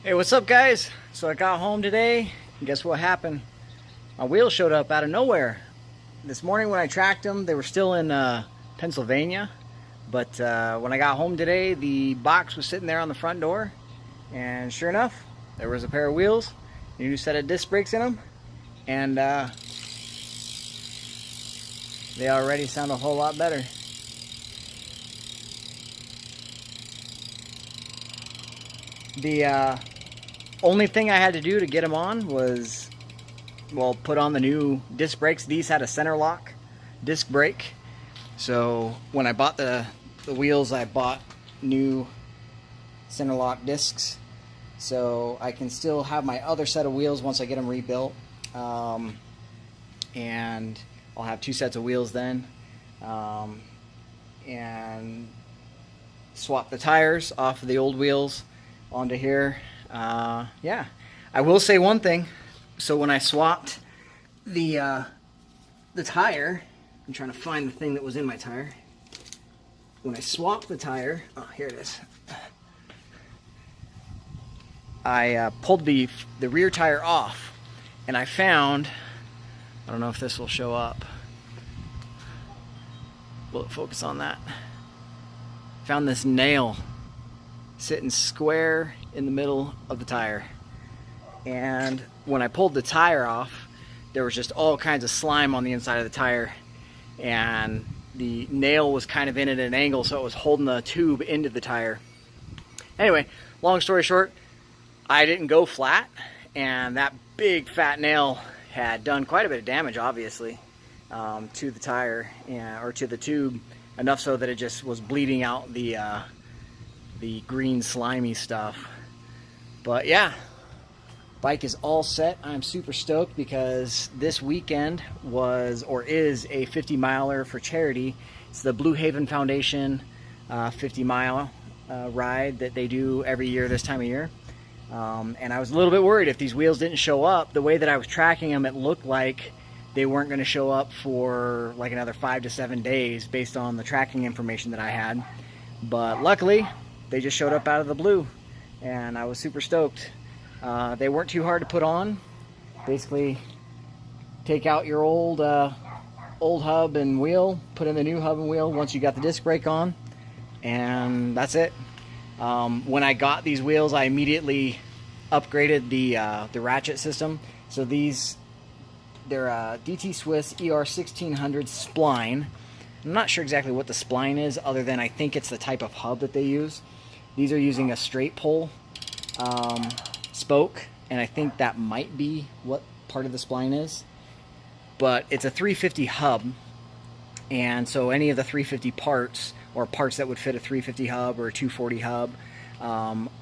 Hey, what's up, guys? So I got home today, and guess what happened? My wheels showed up out of nowhere. This morning when I tracked them, they were still in Pennsylvania, but when I got home today, the box was sitting there on the front door, and sure enough, there was a pair of wheels, a new set of disc brakes in them, and they already sound a whole lot better. The only thing I had to do to get them on was, well, put on the new disc brakes. These had a center lock disc brake. So when I bought the wheels, I bought new center lock discs. So I can still have my other set of wheels once I get them rebuilt. And I'll have two sets of wheels then. And swap the tires off of the old wheels onto here. Yeah, I will say one thing. So when I swapped the tire, I'm trying to find the thing that was in my tire. When I swapped the tire, oh, here it is. I pulled the rear tire off, and I found, I don't know if this will show up. Will it focus on that? Found this nail sitting square in the middle of the tire. And when I pulled the tire off, there was just all kinds of slime on the inside of the tire, and the nail was kind of in at an angle, so it was holding the tube into the tire. Anyway, long story short, I didn't go flat, and that big fat nail had done quite a bit of damage, obviously, to the tire, or to the tube, enough so that it just was bleeding out the green slimy stuff. But yeah, bike is all set. I'm super stoked because this weekend was, or is, a 50-miler for charity. It's the Blue Haven Foundation 50-mile ride that they do every year this time of year. And I was a little bit worried if these wheels didn't show up. The way that I was tracking them, it looked like they weren't going to show up for like another 5 to 7 days based on the tracking information that I had. But luckily, they just showed up out of the blue, and I was super stoked. They weren't too hard to put on. Basically, take out your old hub and wheel, put in the new hub and wheel once you got the disc brake on, and that's it. When I got these wheels, I immediately upgraded the ratchet system. So they're a DT Swiss ER1600 spline. I'm not sure exactly what the spline is, other than I think it's the type of hub that they use. These are using a straight pull spoke, and I think that might be what part of the spline is. But it's a 350 hub, and so any of the 350 parts, or parts that would fit a 350 hub or a 240 hub,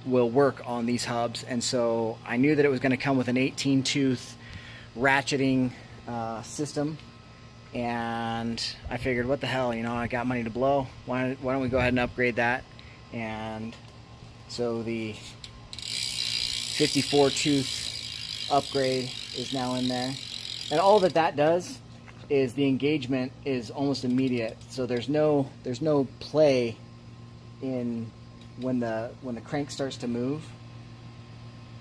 will work on these hubs. And so I knew that it was going to come with an 18-tooth ratcheting system. And I figured, what the hell, you know, I got money to blow. Why don't we go ahead and upgrade that? And so the 54-tooth upgrade is now in there. And all that does is the engagement is almost immediate. So there's no play in when the crank starts to move.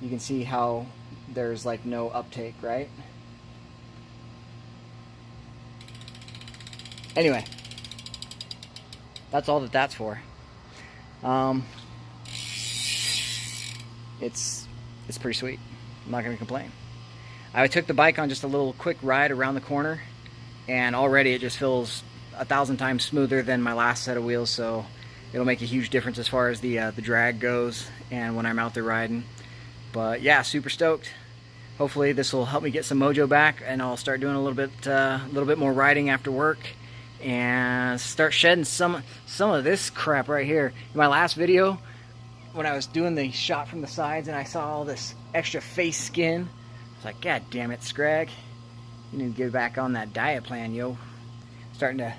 You can see how there's like no uptake, right? Anyway, that's all that's for. It's pretty sweet. I'm not gonna complain. I took the bike on just a little quick ride around the corner, and already it just feels 1,000 times smoother than my last set of wheels, so it'll make a huge difference as far as the drag goes and when I'm out there riding. But yeah, super stoked. Hopefully this will help me get some mojo back, and I'll start doing a little bit more riding after work, and start shedding some of this crap right here. In my last video, when I was doing the shot from the sides and I saw all this extra face skin, I was like, God damn it, Scrag, you need to get back on that diet plan, yo. Starting to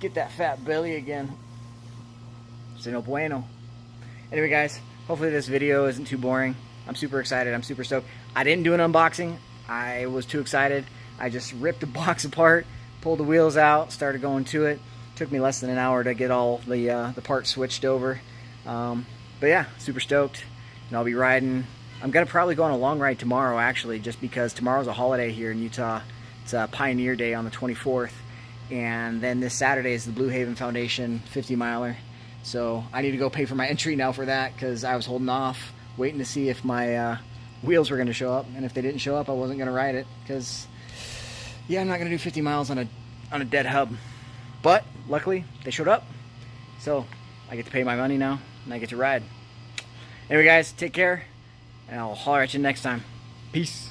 get that fat belly again. So no bueno. Anyway, guys, hopefully this video isn't too boring. I'm super excited. I'm super stoked. I didn't do an unboxing. I was too excited. I just ripped the box apart, pulled the wheels out, started going to it. Took me less than an hour to get all the parts switched over. But yeah, super stoked. and I'll be riding. I'm gonna probably go on a long ride tomorrow, actually, just because tomorrow's a holiday here in Utah. It's a Pioneer Day on the 24th, and then this Saturday is the Blue Haven Foundation 50 miler. So I need to go pay for my entry now for that, because I was holding off, waiting to see if my wheels were gonna show up, and if they didn't show up, I wasn't gonna ride it, because yeah, I'm not gonna do 50 miles on a dead hub. But luckily they showed up, so I get to pay my money now and I get to ride. Anyway guys, take care, and I'll holler at you next time. Peace.